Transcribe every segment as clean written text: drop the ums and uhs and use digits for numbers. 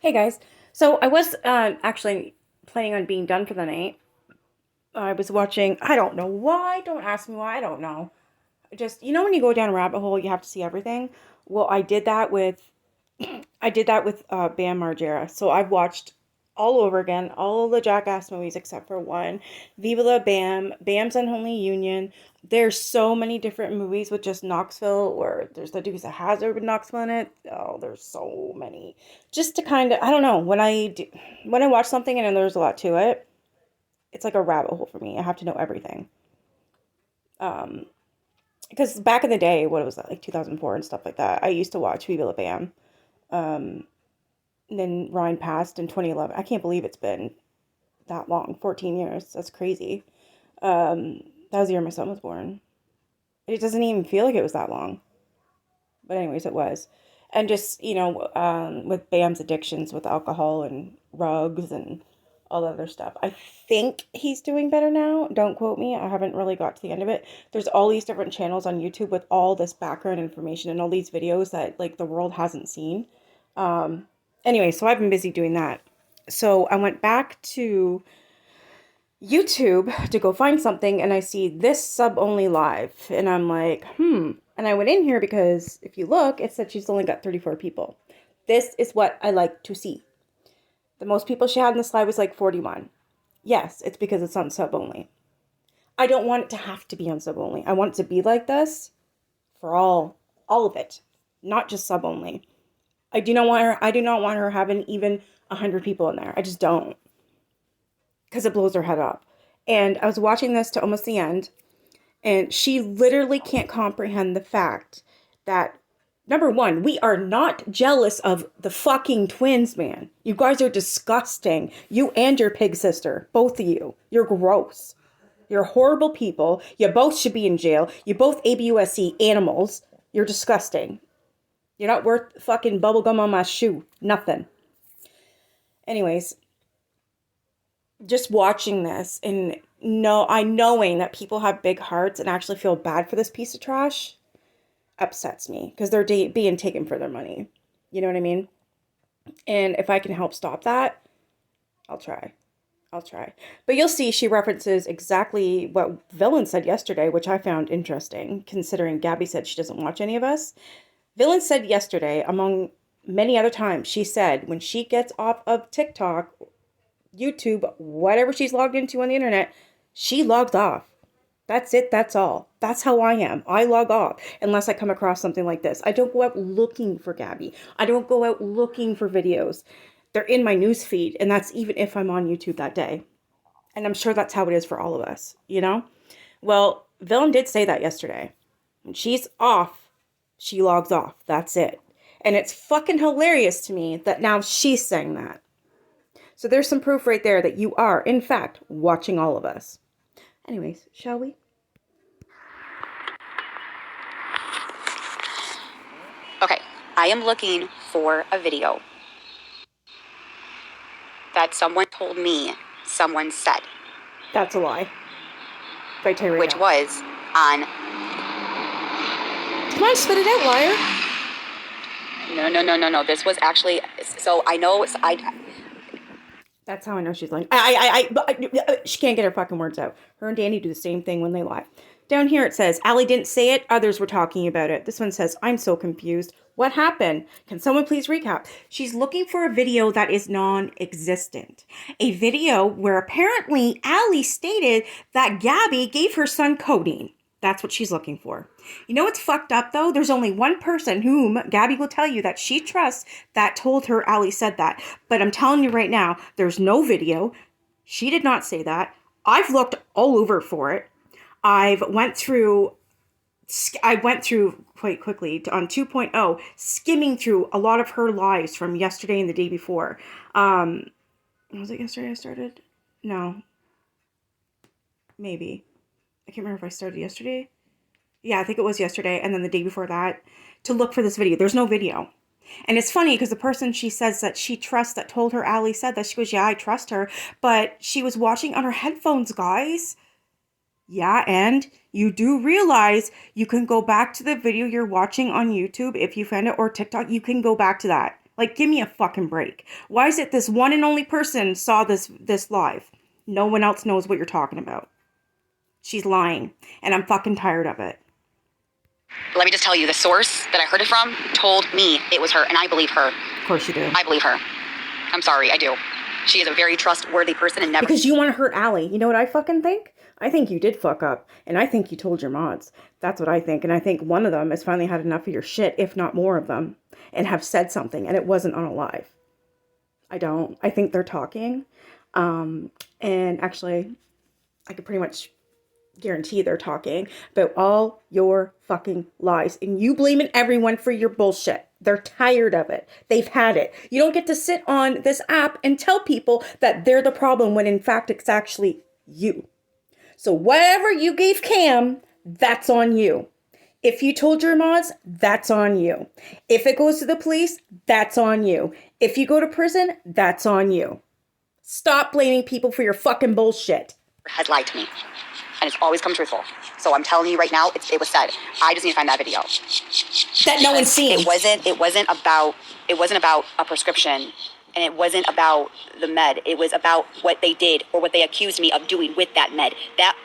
Hey guys. So I was actually planning on being done for the night. I was watching, I don't know why, don't ask me why, I don't know. Just, when you go down a rabbit hole, you have to see everything. Well, I did that with Bam Margera. So I've watched all over again, all the Jackass movies except for one. Viva La Bam, Bam's Unholy Union. There's so many different movies with just Knoxville, or there's the Dukes of Hazzard with Knoxville in it. Oh, there's so many. Just to kind of, I don't know, when I watch something and then there's a lot to it, it's like a rabbit hole for me. I have to know everything. Um, because back in the day, what was that, like 2004 and stuff like that, I used to watch Viva La Bam. Um, and then Ryan passed in 2011. I can't believe it's been that long, 14 years. That's crazy. That was the year my son was born. It doesn't even feel like it was that long. But anyways, it was. And just, with Bam's addictions with alcohol and rugs and all the other stuff. I think he's doing better now. Don't quote me. I haven't really got to the end of it. There's all these different channels on YouTube with all this background information and all these videos that like the world hasn't seen. Um, anyway, so I've been busy doing that. So I went back to YouTube to go find something and I see this sub only live and I'm like, And I went in here because if you look, it said she's only got 34 people. This is what I like to see. The most people she had in the slide was like 41. Yes, it's because it's on sub only. I don't want it to have to be on sub only. I want it to be like this for all of it, not just sub only. I do not want her having even 100 people in there. I just don't, because it blows her head up. And I was watching this to almost the end, and she literally can't comprehend the fact that, number one, we are not jealous of the fucking twins, man. You guys are disgusting. You and your pig sister, both of you. You're gross. You're horrible people. You both should be in jail. You both ABUSC animals. You're disgusting. You're not worth fucking bubblegum on my shoe. Nothing. Anyways, just watching this and knowing that people have big hearts and actually feel bad for this piece of trash upsets me because they're being taken for their money. You know what I mean? And if I can help stop that, I'll try. I'll try. But you'll see she references exactly what Villain said yesterday, which I found interesting, considering Gabi said she doesn't watch any of us. Villain said yesterday, among many other times, she said when she gets off of TikTok, YouTube, whatever she's logged into on the internet, she logs off. That's it. That's all. That's how I am. I log off unless I come across something like this. I don't go out looking for Gabi. I don't go out looking for videos. They're in my news feed, and that's even if I'm on YouTube that day. And I'm sure that's how it is for all of us, you know? Well, Villain did say that yesterday. When she's off, she logs off. That's it. And it's fucking hilarious to me that now she's saying that. So there's some proof right there that you are, in fact, watching all of us. Anyways, shall we? Okay, I am looking for a video that someone told me someone said, That's a lie. Right, tell you right which now. was on. Come on, spit it out, liar. No. This was actually. So I know. That's how I know she's lying. She can't get her fucking words out. Her and Danny do the same thing when they lie. Down here it says, Allie didn't say it, others were talking about it. This one says, I'm so confused. What happened? Can someone please recap? She's looking for a video that is non-existent. A video where apparently Allie stated that Gabi gave her son codeine. That's what she's looking for. You know what's fucked up though? There's only one person whom Gabi will tell you that she trusts that told her Allie said that. But I'm telling you right now, there's no video. She did not say that. I've looked all over for it. I went through quite quickly on 2.0, skimming through a lot of her lives from yesterday and the day before. Was it yesterday I started? No. Maybe. I can't remember if I started yesterday. Yeah, I think it was yesterday, and then the day before that, to look for this video. There's no video. And it's funny because the person she says that she trusts that told her Allie said that, she goes, yeah, I trust her. But she was watching on her headphones, guys. Yeah, and you do realize you can go back to the video you're watching on YouTube if you find it, or TikTok, you can go back to that. Like, give me a fucking break. Why is it this one and only person saw this live? No one else knows what you're talking about. She's lying, and I'm fucking tired of it. Let me just tell you, the source that I heard it from told me it was her, and I believe her. Of course you do. I believe her. I'm sorry, I do. She is a very trustworthy person and never... Because you want to hurt Allie. You know what I fucking think? I think you did fuck up, and I think you told your mods. That's what I think, and I think one of them has finally had enough of your shit, if not more of them, and have said something, and it wasn't on a live. I don't. I think they're talking, and actually, I could pretty much guarantee they're talking about all your fucking lies, and you blaming everyone for your bullshit. They're tired of it. They've had it. You don't get to sit on this app and tell people that they're the problem when in fact it's actually you. So whatever you gave Cam, that's on you. If you told your mods, that's on you. If it goes to the police, that's on you. If you go to prison, that's on you. Stop blaming people for your fucking bullshit. Has lied to me. And it's always come truthful. So I'm telling you right now, it was said. I just need to find that video. That no one's seen. It wasn't about a prescription, and it wasn't about the med. It was about what they did or what they accused me of doing with that med.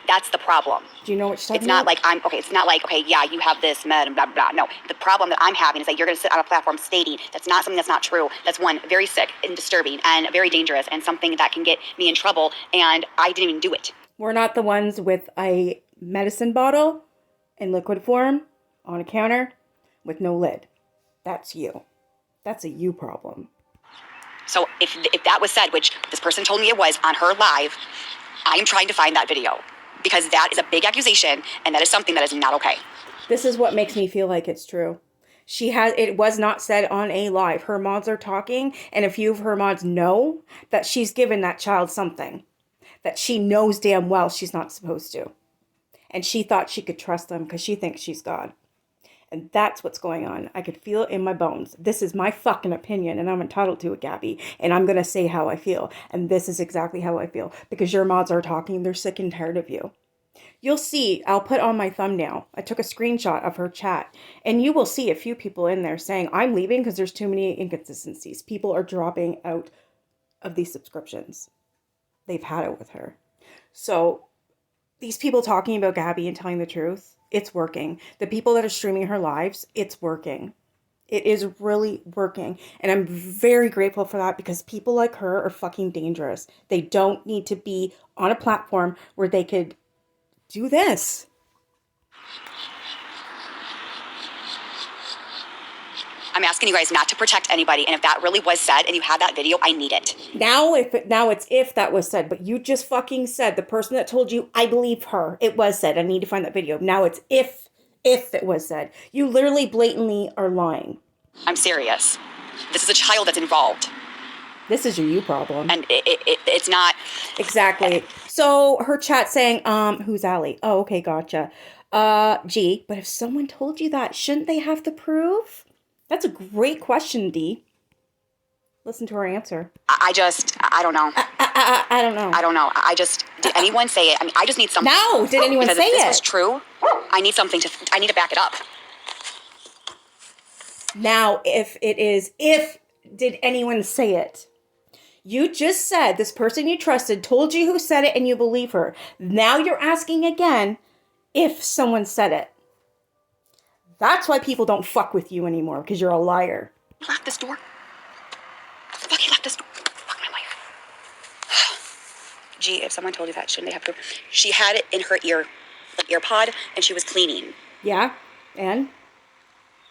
That's the problem. Do you know what you're talking It's not about? it's not like, okay, yeah, you have this med and blah, blah, blah. No, the problem that I'm having is that you're going to sit on a platform stating that's not something that's not true. That's one, very sick and disturbing and very dangerous and something that can get me in trouble. And I didn't even do it. We're not the ones with a medicine bottle in liquid form on a counter with no lid. That's you. That's a you problem. So if that was said, which this person told me it was on her live, I am trying to find that video because that is a big accusation and that is something that is not okay. This is what makes me feel like it's true. It was not said on a live. Her mods are talking, and a few of her mods know that she's given that child something that she knows damn well she's not supposed to. And she thought she could trust them because she thinks she's God. And that's what's going on. I could feel it in my bones. This is my fucking opinion, and I'm entitled to it, Gabi. And I'm going to say how I feel. And this is exactly how I feel. Because your mods are talking. They're sick and tired of you. You'll see, I'll put on my thumbnail. I took a screenshot of her chat. And you will see a few people in there saying, I'm leaving because there's too many inconsistencies. People are dropping out of these subscriptions. They've had it with her. So these people talking about Gabi and telling the truth, it's working. The people that are streaming her lives, it's working. It is really working. And I'm very grateful for that because people like her are fucking dangerous. They don't need to be on a platform where they could do this. I'm asking you guys not to protect anybody. And if that really was said and you had that video, I need it. Now it's if that was said, but you just fucking said the person that told you, I believe her. It was said. I need to find that video. Now it's if it was said. You literally blatantly are lying. I'm serious. This is a child that's involved. This is your you problem. And it's not. Exactly. So her chat saying, who's Allie? Oh, okay, gotcha. Gee, but if someone told you that, shouldn't they have to prove? That's a great question, Dee. Listen to her answer. I don't know. I don't know. I don't know. Did anyone say it? I mean, I just need something. No, did anyone because say if this it? was true, I need to back it up. Now, did anyone say it? You just said this person you trusted told you who said it and you believe her. Now you're asking again if someone said it. That's why people don't fuck with you anymore, because you're a liar. Lock this door. Fuck, he locked this door. Fuck my life. Gee, if someone told you that, shouldn't they have to? She had it in her earpod, and she was cleaning. Yeah, and?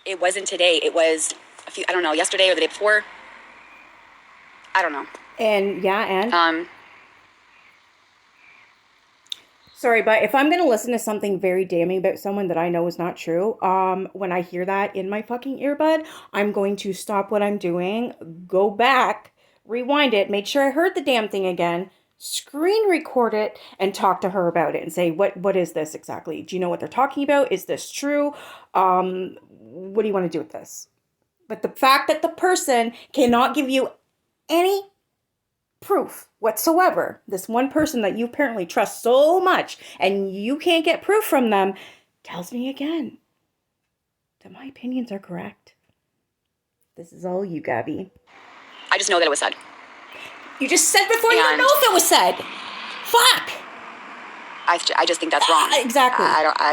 It wasn't today. It was yesterday or the day before. I don't know. And, yeah, and? Sorry, but if I'm going to listen to something very damning about someone that I know is not true, when I hear that in my fucking earbud, I'm going to stop what I'm doing, go back, rewind it, make sure I heard the damn thing again, screen record it, and talk to her about it and say, what is this exactly? Do you know what they're talking about? Is this true? What do you want to do with this? But the fact that the person cannot give you any proof whatsoever, this one person that you apparently trust so much and you can't get proof from them, tells me again that my opinions are correct. This is all you, Gabi. I just know that it was said. You just said before you don't know if it was said. Fuck. I just think that's wrong. Exactly.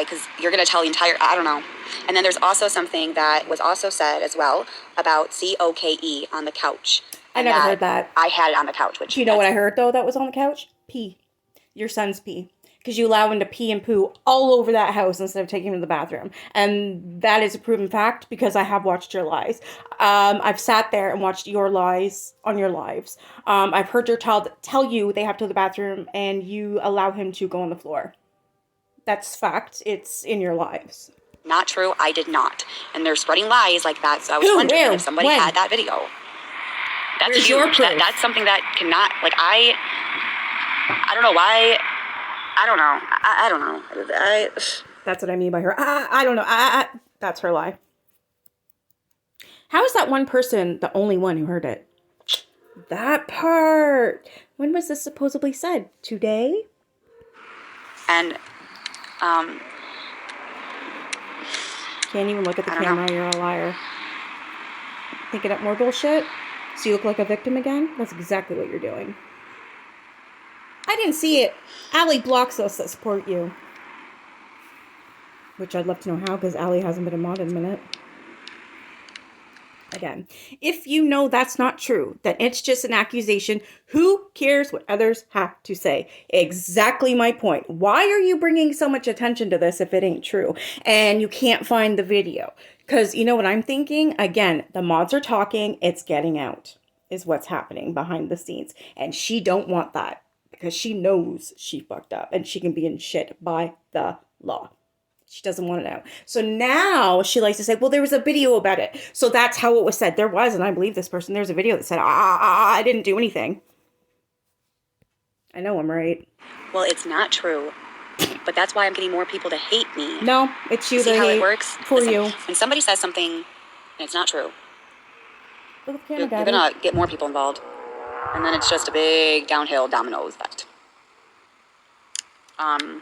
Because you're going to tell the entire, I don't know. And then there's also something that was also said as well about COKE on the couch. I never heard that. I had it on the couch. Which do you know what I heard, though, that was on the couch? Pee. Your son's pee. Because you allow him to pee and poo all over that house instead of taking him to the bathroom. And that is a proven fact because I have watched your lies. I've sat there and watched your lies on your lives. I've heard your child tell you they have to go to the bathroom and you allow him to go on the floor. That's fact. It's in your lives. Not true. I did not. And they're spreading lies like that. So I was wondering if somebody had that video. That's Where's huge. your proof? That's something that cannot, like, I don't know why. I don't know. I don't know. That's what I mean by her. I don't know. That's her lie. How is that one person the only one who heard it? That part. When was this supposedly said? Today? And, can't even look at the camera. You're a liar. Thinking up more bullshit? So you look like a victim again? That's exactly what you're doing. I didn't see it. Allie blocks us that support you. Which I'd love to know how, because Allie hasn't been a mod in a minute. Again, if you know that's not true, then it's just an accusation. Who cares what others have to say? Exactly my point. Why are you bringing so much attention to this if it ain't true? And you can't find the video. Because you know what I'm thinking? Again, the mods are talking. It's getting out is what's happening behind the scenes. And she don't want that. Because she knows she fucked up and she can be in shit by the law. She doesn't want it out. So now she likes to say, well, there was a video about it. So that's how it was said. There was, and I believe this person. There's a video that said, I didn't do anything. I know I'm right. Well, it's not true. But that's why I'm getting more people to hate me. No, it's you that hate. See how it works? For you. When somebody says something and it's not true, you're going to get more people involved. And then it's just a big downhill domino effect. I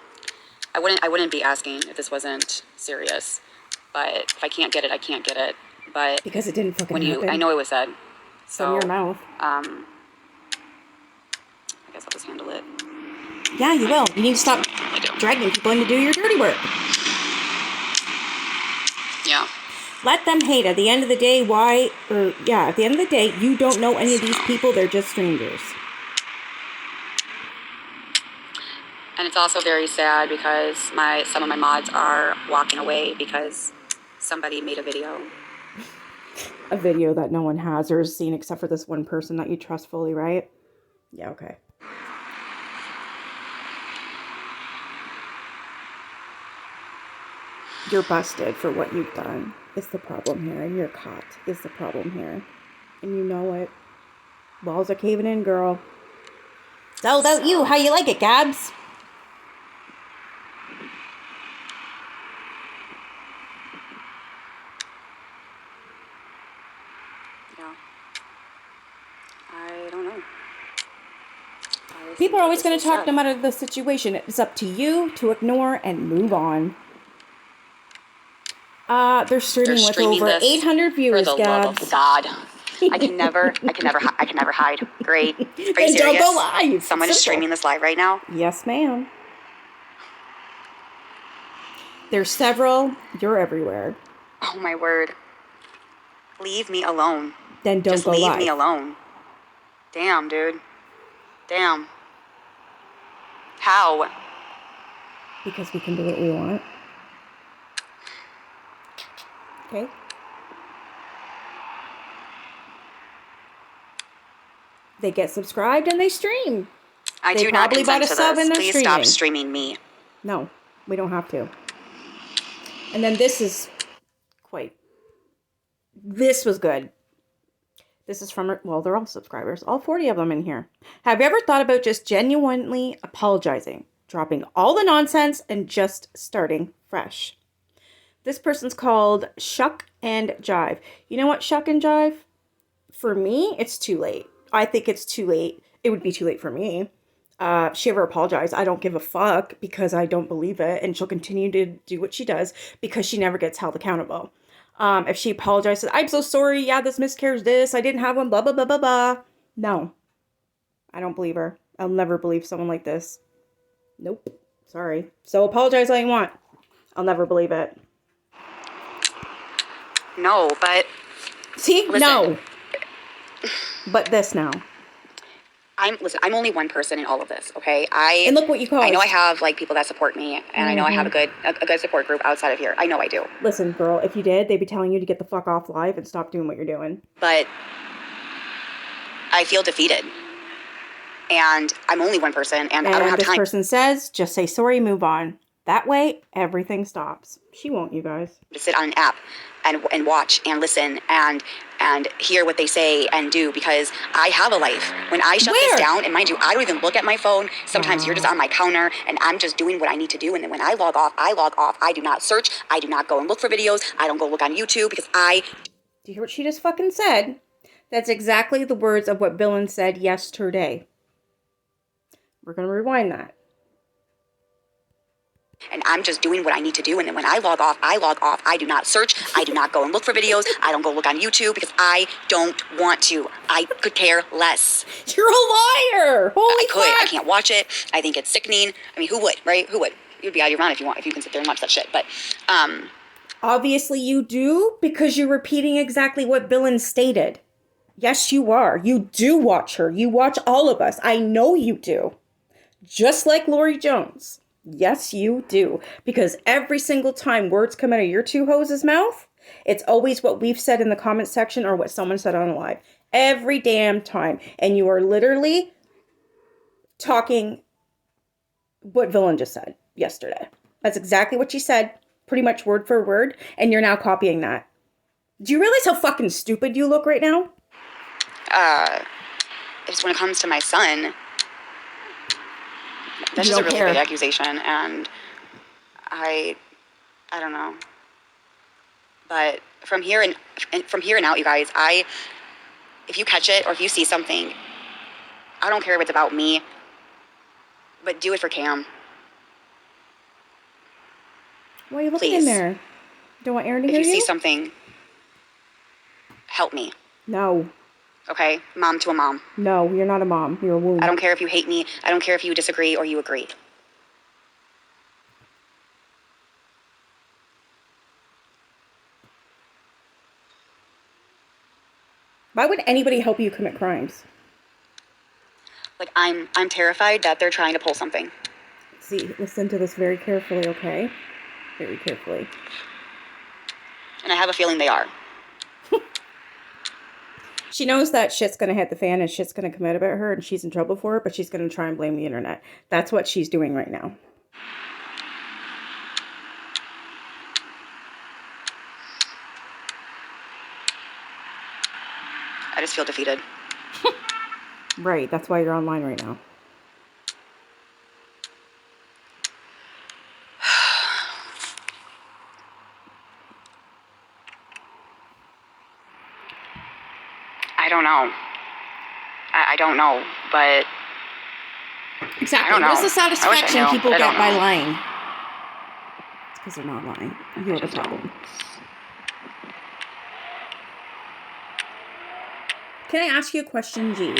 wouldn't be asking if this wasn't serious. But if I can't get it, I can't get it. But because it didn't fucking happen. I know it was said. So from your mouth. I guess I'll just handle it. Yeah, you will. You need to stop dragging people in to do your dirty work. Yeah. Let them hate. At the end of the day, at the end of the day, you don't know any of these people. They're just strangers. And it's also very sad because some of my mods are walking away because somebody made a video. A video that no one has or has seen except for this one person that you trust fully, right? Yeah, okay. You're busted for what you've done. It's the problem here. And you're caught is the problem here. And you know it. Walls are caving in, girl. It's all about you. How you like it, Gabs? Yeah. I don't know. People are always going to talk no matter the situation. It's up to you to ignore and move on. They're streaming with over 800 viewers, for the love of God. I can never hide. Great. Are you serious? Don't go live. Someone is streaming this live right now? Yes, ma'am. There's several. You're everywhere. Oh, my word. Leave me alone. Then don't go live. Just leave me alone. Damn, dude. Damn. How? Because we can do what we want. Okay. They get subscribed and they stream. I do not consent to this. Please stop streaming me. No, we don't have to. And then this is this was good. This is from, well, they're all subscribers. All 40 of them in here. Have you ever thought about just genuinely apologizing, dropping all the nonsense, and just starting fresh? This person's called Shuck and Jive. You know what, Shuck and Jive? For me, it's too late. I think it's too late. It would be too late for me. She ever apologized, I don't give a fuck because I don't believe it. And she'll continue to do what she does because she never gets held accountable. If she apologizes, I'm so sorry. Yeah, this miscarriage, this. I didn't have one, blah, blah, blah, blah, blah. No, I don't believe her. I'll never believe someone like this. Nope. Sorry. So apologize all you want. I'll never believe it. No, but see, listen. No. But this now. I'm only one person in all of this, okay? And look what you caused. I know I have like people that support me, and I know I have a good support group outside of here. I know I do. Listen, girl, if you did, they'd be telling you to get the fuck off live and stop doing what you're doing. But I feel defeated. And I'm only one person, and I don't have time. This person says, just say sorry, move on. That way, everything stops. She won't, you guys. To sit on an app and watch and listen and hear what they say and do, because I have a life. When I shut this down, and mind you, I don't even look at my phone. Sometimes you're just on my counter, and I'm just doing what I need to do. And then when I log off, I log off. I do not search. I do not go and look for videos. I don't go look on YouTube because I... Do you hear what she just fucking said? That's exactly the words of what Villain said yesterday. We're going to rewind that. And I'm just doing what I need to do. And then when I log off, I log off. I do not search. I do not go and look for videos. I don't go look on YouTube because I don't want to. I could care less. You're a liar. Holy fuck. I fuck. can't watch it. I think it's sickening. I mean, who would, right? Who would? You'd be out of your mind if you can sit there and watch that shit. But, obviously you do, because you're repeating exactly what Villain stated. Yes, you are. You do watch her. You watch all of us. I know you do. Just like Lori Jones. Yes, you do. Because every single time words come out of your two hoses' mouth, it's always what we've said in the comment section or what someone said on live. Every damn time. And you are literally talking what Villain just said yesterday. That's exactly what she said, pretty much word for word, and you're now copying that. Do you realize how fucking stupid you look right now? It's when it comes to my son... That's just a really big accusation, and I don't know. But from here and out, you guys, if you catch it or if you see something, I don't care if it's about me, but do it for Cam. Why are you looking in there? Don't want Aaron to hear you? If you see something, help me. No. Okay? Mom to a mom. No, you're not a mom. You're a womb. I don't care if you hate me. I don't care if you disagree or you agree. Why would anybody help you commit crimes? Like, I'm terrified that they're trying to pull something. See, listen to this very carefully, okay? Very carefully. And I have a feeling they are. She knows that shit's going to hit the fan and shit's going to come out about her and she's in trouble for it, but she's going to try and blame the internet. That's what she's doing right now. I just feel defeated. Right, that's why you're online right now. I don't know. I don't know, but... Exactly. What is the satisfaction people get by lying? It's because they're not lying. You're the problem. Can I ask you a question, G?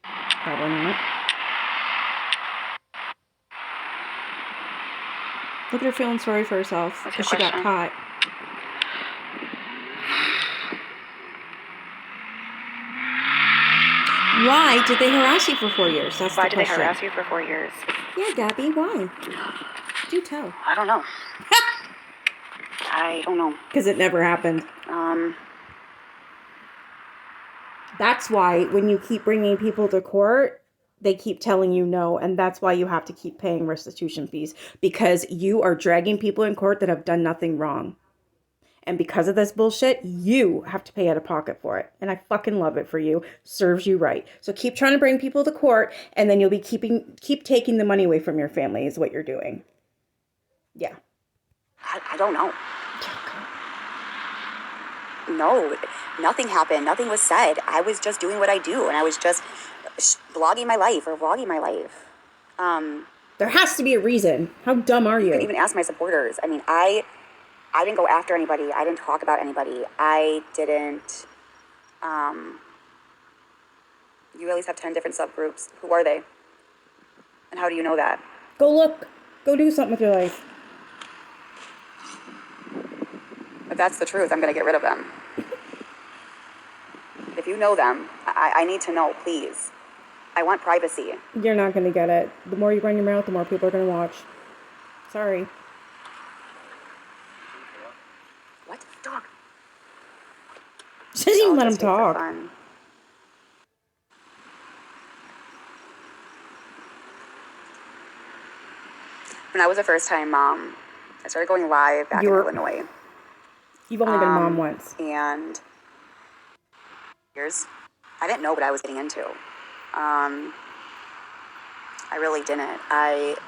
Probably not. Look at her feeling sorry for herself because she got caught. Why did they harass you for 4 years? That's the question. Why did they harass you for 4 years? Yeah, Gabi, why? Do tell. I don't know. I don't know. Because it never happened. That's why when you keep bringing people to court, they keep telling you no, and that's why you have to keep paying restitution fees, because you are dragging people in court that have done nothing wrong. And because of this bullshit, you have to pay out of pocket for it. And I fucking love it for you. Serves you right. So keep trying to bring people to court, and then you'll be keep taking the money away from your family is what you're doing. Yeah. I don't know. No, nothing happened. Nothing was said. I was just doing what I do, and I was just blogging my life or vlogging my life. There has to be a reason. How dumb are you? You can even ask my supporters. I mean, I I didn't go after anybody. I didn't talk about anybody. I didn't. You at least have 10 different subgroups. Who are they? And how do you know that? Go look. Go do something with your life. If that's the truth, I'm going to get rid of them. If you know them, I need to know, please. I want privacy. You're not going to get it. The more you run your mouth, the more people are going to watch. Sorry. What? Dog. She doesn't even let him talk. When I was a first-time mom, I started going live back in Illinois. You've only been mom once. And years, I didn't know what I was getting into. I really didn't. It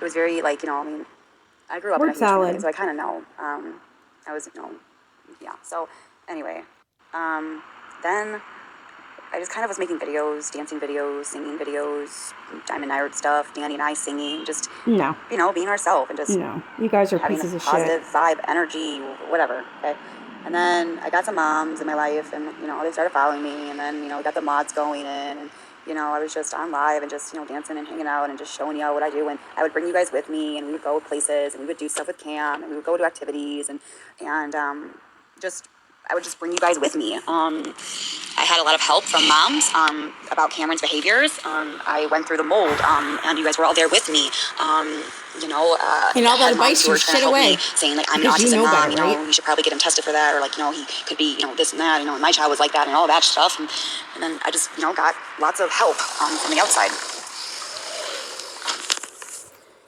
was very like, I mean, I grew up in a huge family, so I kind of know. I was, yeah. So anyway, then I just kind of was making videos, dancing videos, singing videos, Diamond and I stuff, Danny and I singing, just, being ourselves and just, you guys are pieces of shit. Positive vibe, energy, whatever, okay? And then I got some moms in my life and, they started following me and then, we got the mods going in and, I was just on live and just, dancing and hanging out and just showing you what I do. And I would bring you guys with me and we would go places and we would do stuff with Cam and we would go to activities and I would just bring you guys with me. I had a lot of help from moms about Cameron's behaviors. I went through the mold, and you guys were all there with me. And all that advice you shit away, saying like, I'm an autism mom. You should probably get him tested for that, or like, he could be, this and that. And my child was like that, and all that stuff. And then I just, got lots of help from the outside.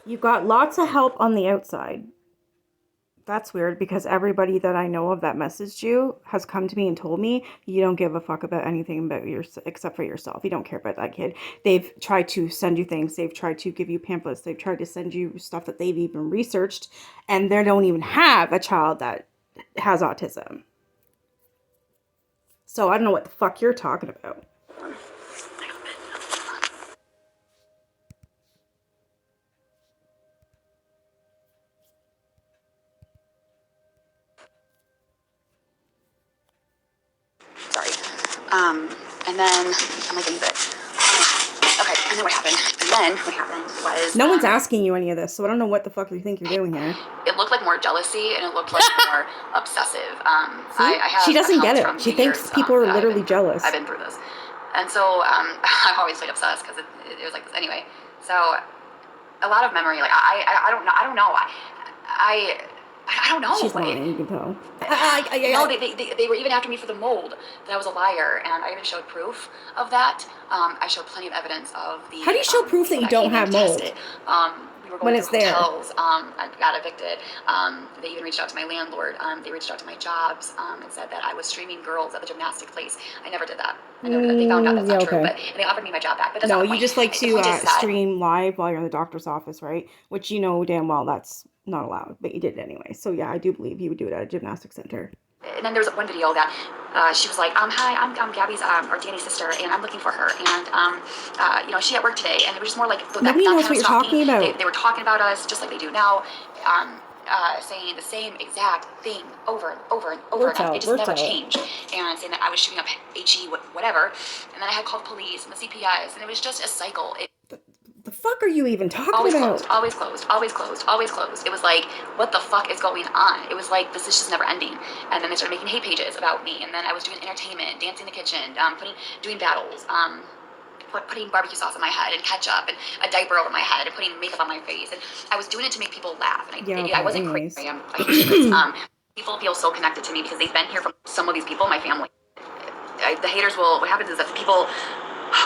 You got lots of help on the outside. That's weird because everybody that I know of that messaged you has come to me and told me you don't give a fuck about anything about except for yourself. You don't care about that kid. They've tried to send you things. They've tried to give you pamphlets. They've tried to send you stuff that they've even researched, and they don't even have a child that has autism. So I don't know what the fuck you're talking about. Sorry. And then I'm like, okay, and then what happened? Was no one's asking you any of this, so I don't know what the fuck you think you're doing here. It looked like more jealousy and it looked like more obsessive. She doesn't get it. She thinks people are literally jealous. I've been through this, and so I've always played obsessed because it was like this anyway. So a lot of memory, like I don't know. I don't know. She's lying, you can tell. No, they were even after me for the mold, that I was a liar, and I even showed proof of that. I showed plenty of evidence of the... How do you show proof that you don't have mold? We were going to hotels. I got evicted. They even reached out to my landlord. They reached out to my jobs and said that I was streaming girls at the gymnastic place. I never did that. I know that they found out that's not true, and they offered me my job back. But that's not the point. You just like to stream live while you're in the doctor's office, right? Which you know damn well that's not allowed, but you did it anyway. So yeah, I do believe you would do it at a gymnastic center. And then there was one video that she was like, hi, I'm Gabi's or Danny's sister, and I'm looking for her. And she at work today, and it was just more like nobody knows what you're talking about. They were talking about us just like they do now, saying the same exact thing over and over and over again. It just never changed. And saying that I was shooting up HE, whatever. And then I had called the police and the CPS, and it was just a cycle. The fuck are you even talking about? Always closed. It was like, what the fuck is going on? It was like, this is just never ending. And then they started making hate pages about me. And then I was doing entertainment, dancing in the kitchen, doing battles, putting barbecue sauce on my head and ketchup and a diaper over my head and putting makeup on my face. And I was doing it to make people laugh. And I wasn't crazy. People feel so connected to me because they've been here from some of these people, my family. The haters what happens is that people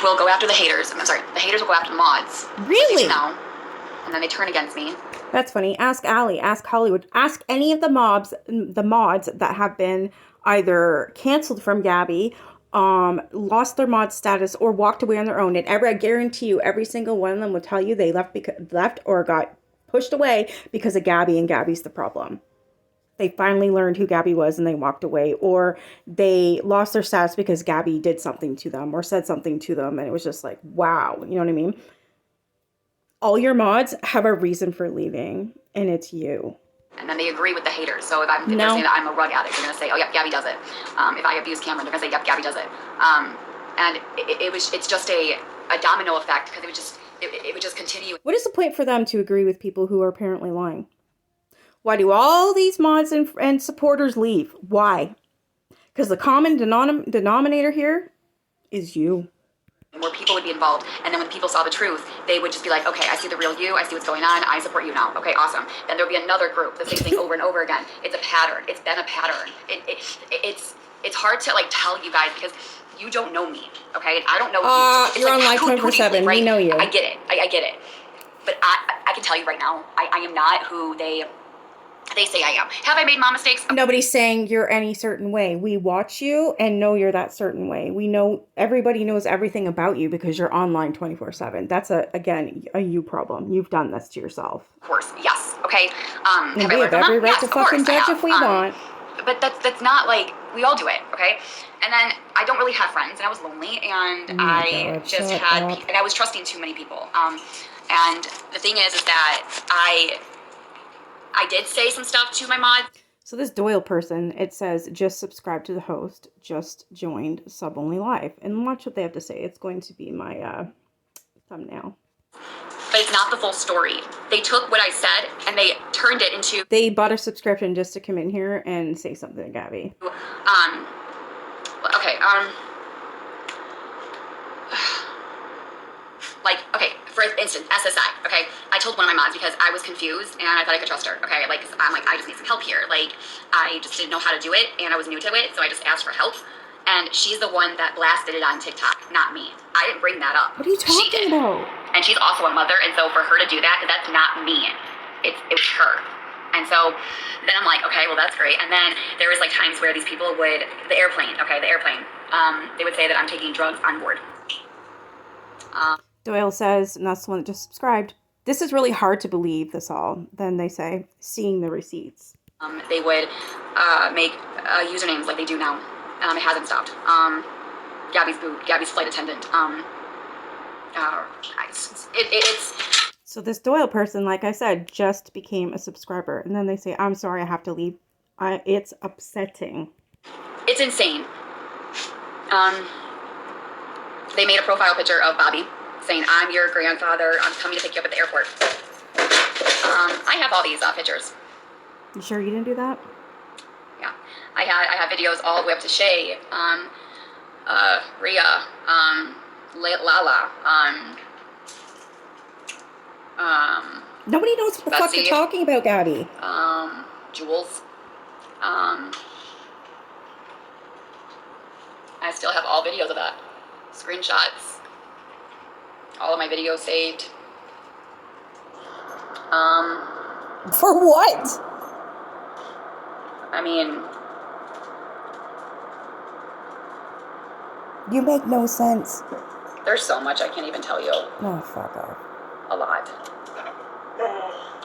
will go after the haters. I'm sorry, the haters will go after the mods. Really? And then they turn against me. That's funny. Ask Allie, ask Hollywood, ask any of the mods that have been either canceled from Gabi, lost their mod status, or walked away on their own. And I guarantee you, every single one of them will tell you they left or got pushed away because of Gabi, and Gabi's the problem. They finally learned who Gabi was and they walked away, or they lost their status because Gabi did something to them or said something to them. And it was just like, wow, you know what I mean? All your mods have a reason for leaving, and it's you. And then they agree with the haters. So if they're No. saying that I'm a rug addict, they're going to say, oh, yep, Gabby does it. If I abuse Cameron, they're going to say, yep, Gabby does it. And it's just a domino effect because it would just continue. What is the point for them to agree with people who are apparently lying? Why do all these mods and supporters leave? Why? Because the common denominator here is you. More people would be involved, and then when people saw the truth, they would just be like, okay, I see the real you, I see what's going on, I support you now. Okay, awesome. Then there'll be another group, the same thing over and over again. It's a pattern. It's been a pattern. It's hard to like tell you guys because you don't know me, okay? And I don't know you. You're like, on live 24/7. Right? We know you. I get it. I get it. But I can tell you right now, I am not who they say I am. Have I made mom mistakes? Nobody's saying you're any certain way. We watch you and know you're that certain way. We know everybody knows everything about you because you're online 24/7. That's again a you problem. You've done this to yourself. Of course, yes. Okay. And we have every right to fucking judge if we want. But that's not like we all do it, okay? And then I don't really have friends, and I was lonely, and I just had, and I was trusting too many people. And the thing is that I did say some stuff to my mod. So this Doyle person, it says, just subscribe to the host, just joined Sub Only Live. And watch what they have to say. It's going to be my thumbnail. But it's not the full story. They took what I said and they turned it into... They bought a subscription just to come in here and say something to Gabby. Okay, like, okay, for instance, SSI, okay? I told one of my mods because I was confused and I thought I could trust her, okay? Like, I'm like, I just need some help here. Like, I just didn't know how to do it and I was new to it, so I just asked for help. And she's the one that blasted it on TikTok, not me. I didn't bring that up. What are you talking about? And she's also a mother, and so for her to do that, that's not me. It was her. And so then I'm like, okay, well, that's great. And then there was like times where these people would, the airplane, they would say that I'm taking drugs on board. Doyle says, and that's the one that just subscribed, this is really hard to believe, this all. Then they say, seeing the receipts. They would make usernames like they do now. It hasn't stopped. Gabby's flight attendant. It's... So this Doyle person, like I said, just became a subscriber. And then they say, I'm sorry, I have to leave. It's upsetting. It's insane. They made a profile picture of Bobby saying, I'm your grandfather. I'm coming to pick you up at the airport. I have all these pictures. You sure you didn't do that? Yeah. I have videos all the way up to Shay, Rhea, Lala, nobody knows what the fuck you're talking about, Gabi. Jules. I still have all videos of that. Screenshots. All of my videos saved. For what? I mean... You make no sense. There's so much I can't even tell you. Oh, fuck off. A lot.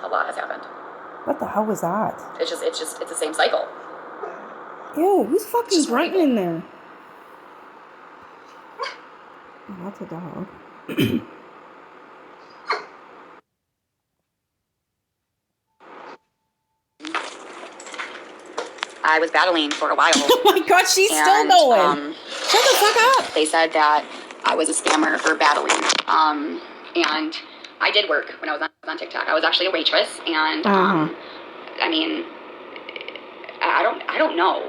A lot has happened. What the hell was that? It's the same cycle. Ew, who's fucking grunting in there? Oh, that's a dog. I was battling for a while. Oh my god, she's still going. Shut the fuck up. They said that I was a scammer for battling. And I did work when I was on TikTok. I was actually a waitress, and I mean, I don't know.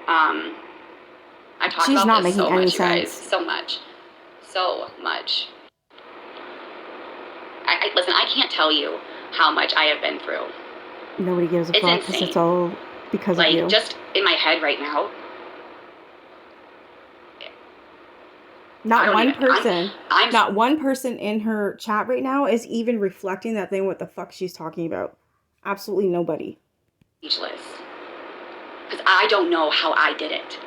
I talked She's about not this making so any much, you sense. guys. So much. Listen, I can't tell you how much I have been through. Nobody gives a fuck because it's all because like, of you. Just in my head right now. Not one person. Not one person in her chat right now is even reflecting that thing what the fuck she's talking about. Absolutely nobody. Speechless. Because I don't know how I did it.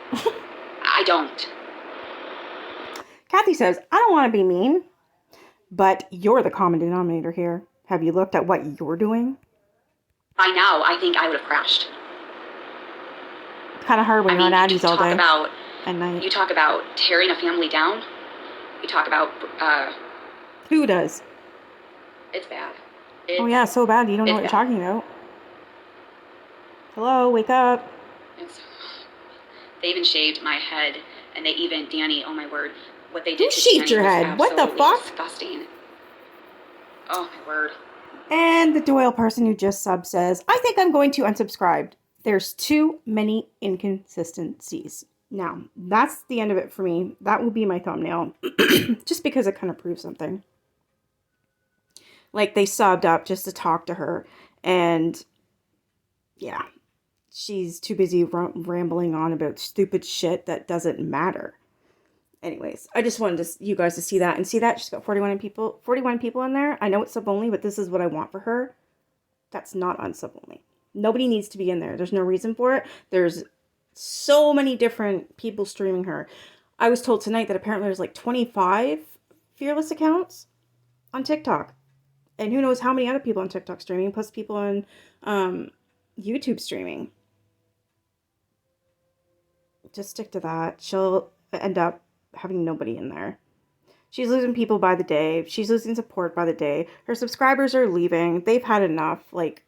I don't. Kathy says, I don't want to be mean, but you're the common denominator here. Have you looked at what you're doing? By now, I think I would have crashed. It's kind of hard when you're on Addies all day. At night. You talk about tearing a family down. You talk about... Who does? It's bad. Oh yeah, so bad you don't know what you're talking about. Hello, wake up. It's, they even shaved my head, and they even, Danny, oh my word, what they Who did to shaved Danny your was head? What the absolutely fuck? disgusting. Oh my word. And the Doyle person who just subbed says, I think I'm going to unsubscribe. There's too many inconsistencies. Now, that's the end of it for me. That will be my thumbnail. Just because it kind of proves something. Like, they subbed up just to talk to her. And, yeah, she's too busy rambling on about stupid shit that doesn't matter. Anyways, I just wanted you guys to see that and see that she's got 41 people in there. I know it's sub only, but this is what I want for her. That's not on sub only. Nobody needs to be in there. There's no reason for it. There's so many different people streaming her. I was told tonight that apparently there's like 25 fearless accounts on TikTok. And who knows how many other people on TikTok streaming, plus people on YouTube streaming. Just stick to that. She'll end up having nobody in there. She's losing people by the day. She's losing support by the day. Her subscribers are leaving. They've had enough. Like,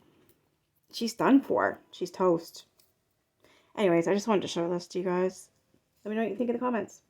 she's done for. She's toast. Anyways, I just wanted to show this to you guys. Let me know what you think in the comments.